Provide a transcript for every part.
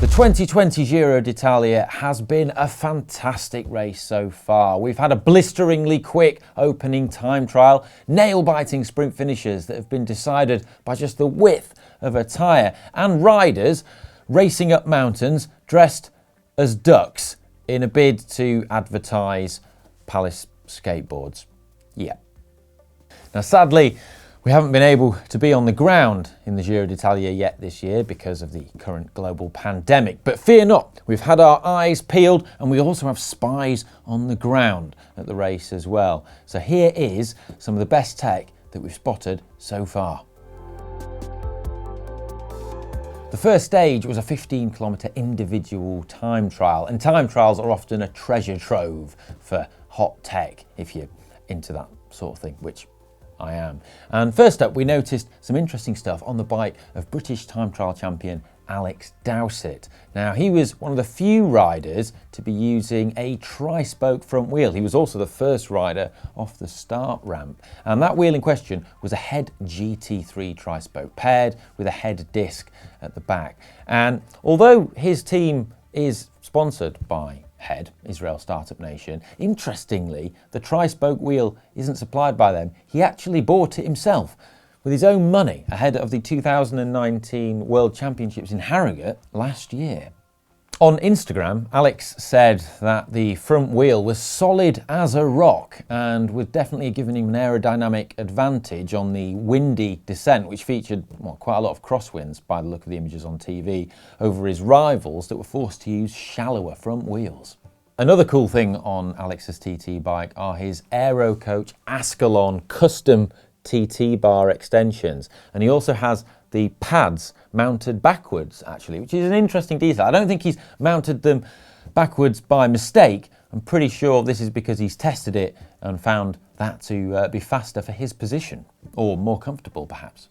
The 2020 Giro D'Italia has been a fantastic race so far. We've had a blisteringly quick opening time trial, nail-biting sprint finishes that have been decided by just the width of a tyre, and riders racing up mountains dressed as ducks in a bid to advertise Palace skateboards. Yeah. Now sadly, we haven't been able to be on the ground in the Giro d'Italia yet this year because of the current global pandemic. But fear not, we've had our eyes peeled and we also have spies on the ground at the race as well. So here is some of the best tech that we've spotted so far. The first stage was a 15-kilometre individual time trial, and time trials are often a treasure trove for hot tech if you're into that sort of thing, which I am. And first up, we noticed some interesting stuff on the bike of British time trial champion Alex Dowsett. Now, he was one of the few riders to be using a tri-spoke front wheel. He was also the first rider off the start ramp. And that wheel in question was a Head GT3 tri-spoke paired with a head disc at the back. And although his team is sponsored by Head, Israel startup nation, interestingly, the tri-spoke wheel isn't supplied by them. He actually bought it himself with his own money ahead of the 2019 World Championships in Harrogate last year. On Instagram, Alex said that the front wheel was solid as a rock and was definitely giving him an aerodynamic advantage on the windy descent, which featured quite a lot of crosswinds by the look of the images on TV, over his rivals that were forced to use shallower front wheels. Another cool thing on Alex's TT bike are his Aero Coach Ascalon custom TT bar extensions, and he also has the pads mounted backwards actually, which is an interesting detail. I don't think he's mounted them backwards by mistake. I'm pretty sure this is because he's tested it and found that to be faster for his position, or more comfortable perhaps.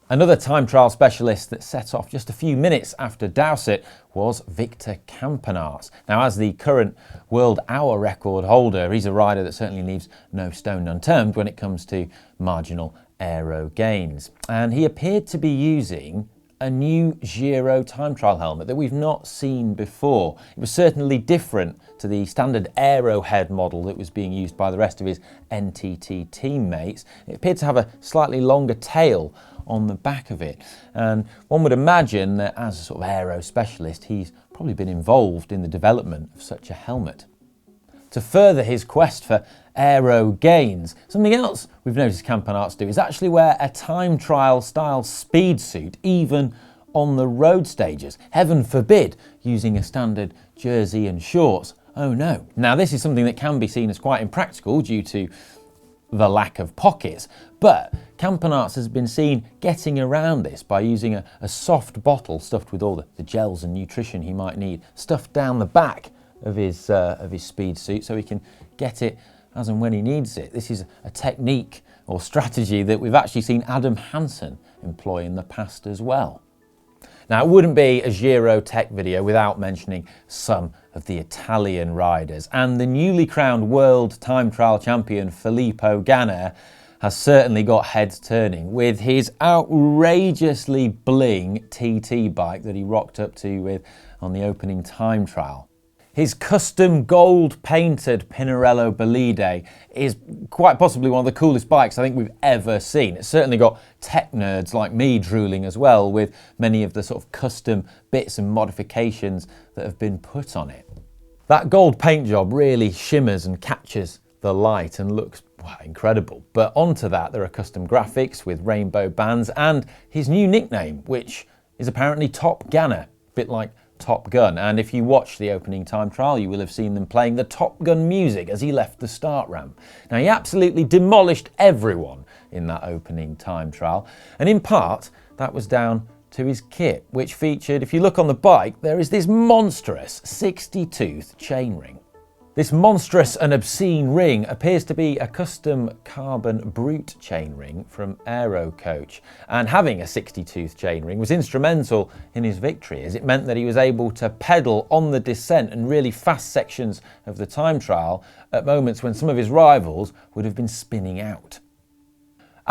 Another time trial specialist that set off just a few minutes after Dowsett was Victor Campanas. Now, as the current world hour record holder, he's a rider that certainly leaves no stone unturned when it comes to marginal aero gains. And he appeared to be using a new Giro time trial helmet that we've not seen before. It was certainly different to the standard Aerohead model that was being used by the rest of his NTT teammates. It appeared to have a slightly longer tail on the back of it, and one would imagine that as a sort of aero specialist he's probably been involved in the development of such a helmet. To further his quest for aero gains, something else we've noticed Campanas do is actually wear a time trial style speed suit even on the road stages. Heaven forbid using a standard jersey and shorts. Oh no. Now this is something that can be seen as quite impractical due to the lack of pockets, but Campanas has been seen getting around this by using a soft bottle stuffed with all the gels and nutrition he might need, stuffed down the back of his speed suit so he can get it as and when he needs it. This is a technique or strategy that we've actually seen Adam Hansen employ in the past as well. Now, it wouldn't be a Giro Tech video without mentioning some of the Italian riders, and the newly crowned world time trial champion Filippo Ganna has certainly got heads turning with his outrageously bling TT bike that he rocked up to with on the opening time trial. His custom gold painted Pinarello Bolide is quite possibly one of the coolest bikes I think we've ever seen. It's certainly got tech nerds like me drooling as well, with many of the sort of custom bits and modifications that have been put on it. That gold paint job really shimmers and catches the light and looks incredible. But onto that there are custom graphics with rainbow bands and his new nickname, which is apparently Top Ganna, a bit like Top Gun, and if you watch the opening time trial you will have seen them playing the Top Gun music as he left the start ramp. Now, he absolutely demolished everyone in that opening time trial, and in part that was down to his kit, which featured, if you look on the bike, there is this monstrous 60-tooth chainring. This monstrous and obscene ring appears to be a custom carbon brute chainring from Aero Coach, and having a 60-tooth chainring was instrumental in his victory, as it meant that he was able to pedal on the descent and really fast sections of the time trial at moments when some of his rivals would have been spinning out.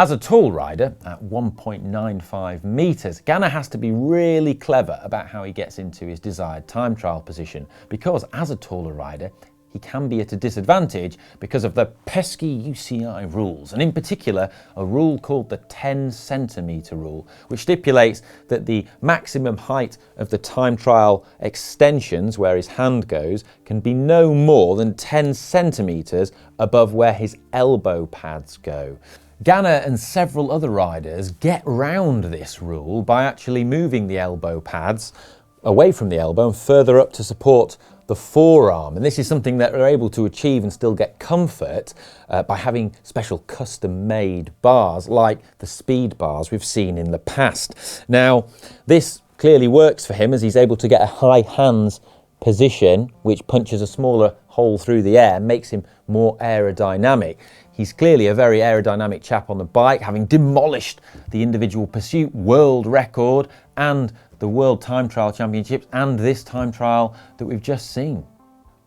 As a tall rider at 1.95 metres, Ganna has to be really clever about how he gets into his desired time trial position, because as a taller rider, he can be at a disadvantage because of the pesky UCI rules, and in particular a rule called the 10 centimetre rule, which stipulates that the maximum height of the time trial extensions, where his hand goes, can be no more than 10 centimetres above where his elbow pads go. Ganna and several other riders get round this rule by actually moving the elbow pads away from the elbow and further up to support the forearm, and this is something that they're able to achieve and still get comfort by having special custom-made bars like the speed bars we've seen in the past. Now, this clearly works for him as he's able to get a high hands position which punches a smaller hole through the air, makes him more aerodynamic. He's clearly a very aerodynamic chap on the bike, having demolished the individual pursuit world record and the World Time Trial Championships and this time trial that we've just seen.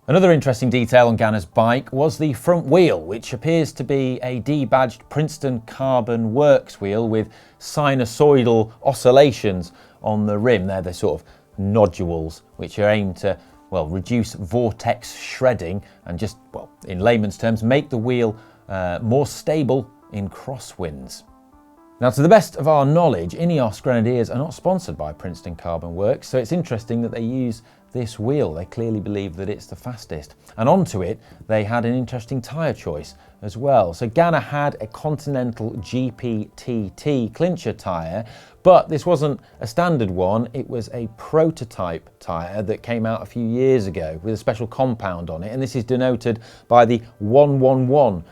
Another interesting detail on Ganna's bike was the front wheel, which appears to be a debadged Princeton Carbon Works wheel with sinusoidal oscillations on the rim. They're the sort of nodules which are aimed to, well, reduce vortex shredding and just, well, in layman's terms, make the wheel more stable in crosswinds. Now, to the best of our knowledge, Ineos Grenadiers are not sponsored by Princeton Carbon Works, so it's interesting that they use this wheel. They clearly believe that it's the fastest. And onto it, they had an interesting tyre choice as well. So Ganna had a Continental GPTT Clincher tyre, but this wasn't a standard one. It was a prototype tyre that came out a few years ago with a special compound on it, and this is denoted by the 111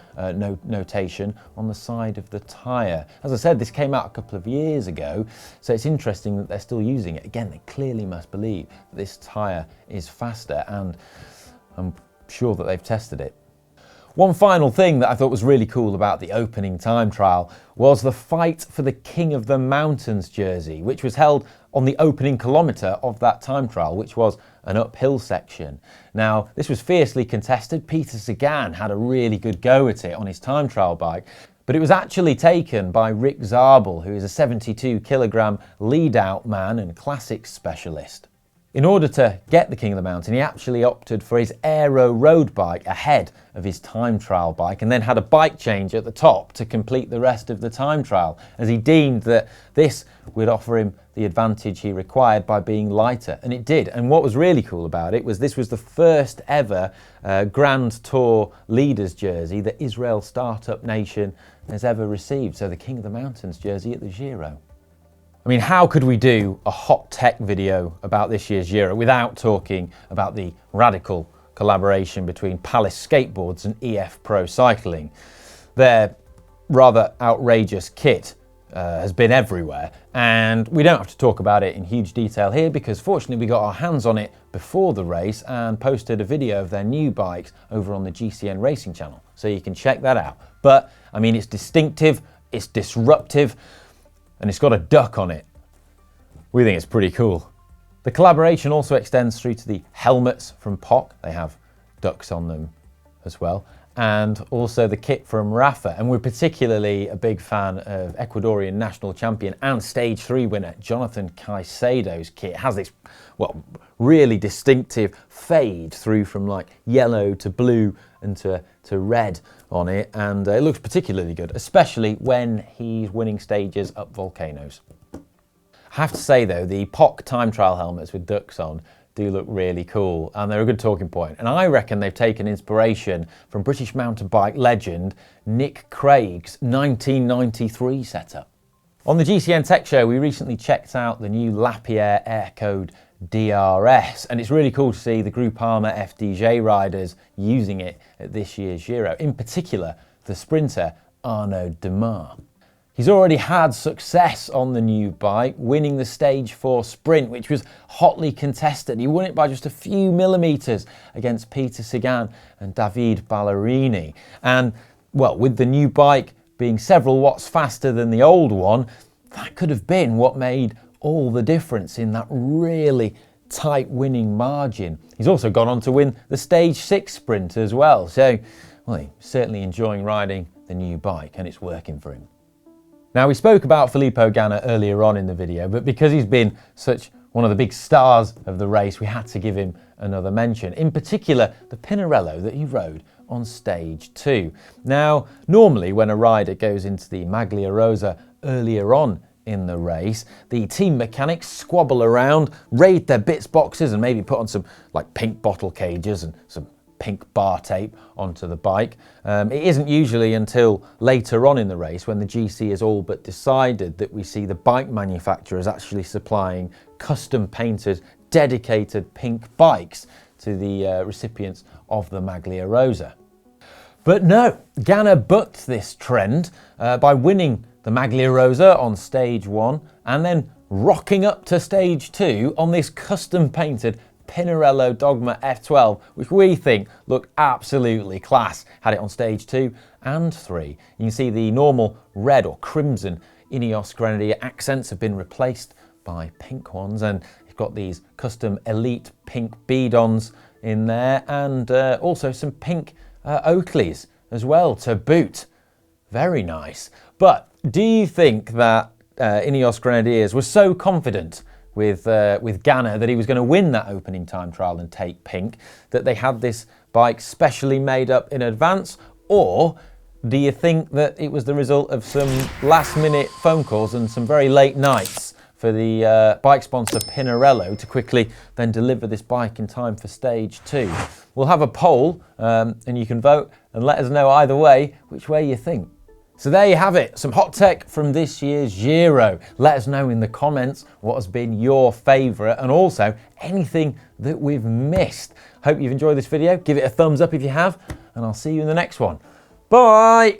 notation on the side of the tyre. As I said, this came out a couple of years ago, so it's interesting that they're still using it. Again, they clearly must believe that this tyre is faster, and I'm sure that they've tested it. One final thing that I thought was really cool about the opening time trial was the fight for the King of the Mountains jersey, which was held on the opening kilometre of that time trial, which was an uphill section. Now, this was fiercely contested. Peter Sagan had a really good go at it on his time trial bike, but it was actually taken by Rick Zabel, who is a 72 kilogram lead out man and classics specialist. In order to get the King of the Mountain, he actually opted for his aero road bike ahead of his time trial bike, and then had a bike change at the top to complete the rest of the time trial, as he deemed that this would offer him the advantage he required by being lighter, and it did. And what was really cool about it was this was the first ever Grand Tour leaders jersey that Israel Startup Nation has ever received, so the King of the Mountains jersey at the Giro. I mean, how could we do a hot tech video about this year's Giro without talking about the radical collaboration between Palace Skateboards and EF Pro Cycling? Their rather outrageous kit has been everywhere, and we don't have to talk about it in huge detail here because fortunately we got our hands on it before the race and posted a video of their new bikes over on the GCN Racing channel, so you can check that out. But I mean, it's distinctive, it's disruptive, and it's got a duck on it. We think it's pretty cool. The collaboration also extends through to the helmets from POC. They have ducks on them as well. And also the kit from Rafa. And we're particularly a big fan of Ecuadorian national champion and stage 3 winner Jonathan Caicedo's kit. It has this, well, really distinctive fade through from like yellow to blue and to red on it, and it looks particularly good, especially when he's winning stages up volcanoes. I have to say though, the POC time trial helmets with ducks on do look really cool, and they're a good talking point. And I reckon they've taken inspiration from British mountain bike legend Nick Craig's 1993 setup. On the GCN Tech show, we recently checked out the new Lapierre Aircode DRS, and it's really cool to see the Groupama FDJ riders using it at this year's Giro, in particular the sprinter Arnaud Demar. He's already had success on the new bike, winning the Stage 4 sprint, which was hotly contested. He won it by just a few millimetres against Peter Sagan and David Ballerini. And, well, with the new bike being several watts faster than the old one, that could have been what made all the difference in that really tight winning margin. He's also gone on to win the Stage 6 sprint as well. So, well, he's certainly enjoying riding the new bike, and it's working for him. Now, we spoke about Filippo Ganna earlier on in the video, but because he's been such one of the big stars of the race, we had to give him another mention. In particular, the Pinarello that he rode on stage 2. Now, normally when a rider goes into the Maglia Rosa earlier on in the race, the team mechanics squabble around, raid their bits boxes and maybe put on some like pink bottle cages and some pink bar tape onto the bike. It isn't usually until later on in the race, when the GC has all but decided, that we see the bike manufacturers actually supplying custom painted, dedicated pink bikes to the recipients of the Maglia Rosa. But no, Ganna bucked this trend by winning the Maglia Rosa on stage 1 and then rocking up to stage 2 on this custom painted Pinarello Dogma F12, which we think looked absolutely class. Had it on stage 2 and 3. You can see the normal red or crimson Ineos Grenadier accents have been replaced by pink ones, and it's got these custom elite pink bead-ons in there, and also some pink Oakleys as well to boot. Very nice. But do you think that Ineos Grenadiers were so confident with Ganna that he was going to win that opening time trial and take pink, that they had this bike specially made up in advance? Or do you think that it was the result of some last minute phone calls and some very late nights for the bike sponsor Pinarello to quickly then deliver this bike in time for stage 2? We'll have a poll and you can vote and let us know either way which way you think. So there you have it, some hot tech from this year's Giro. Let us know in the comments what has been your favourite, and also anything that we've missed. Hope you've enjoyed this video. Give it a thumbs up if you have, and I'll see you in the next one. Bye!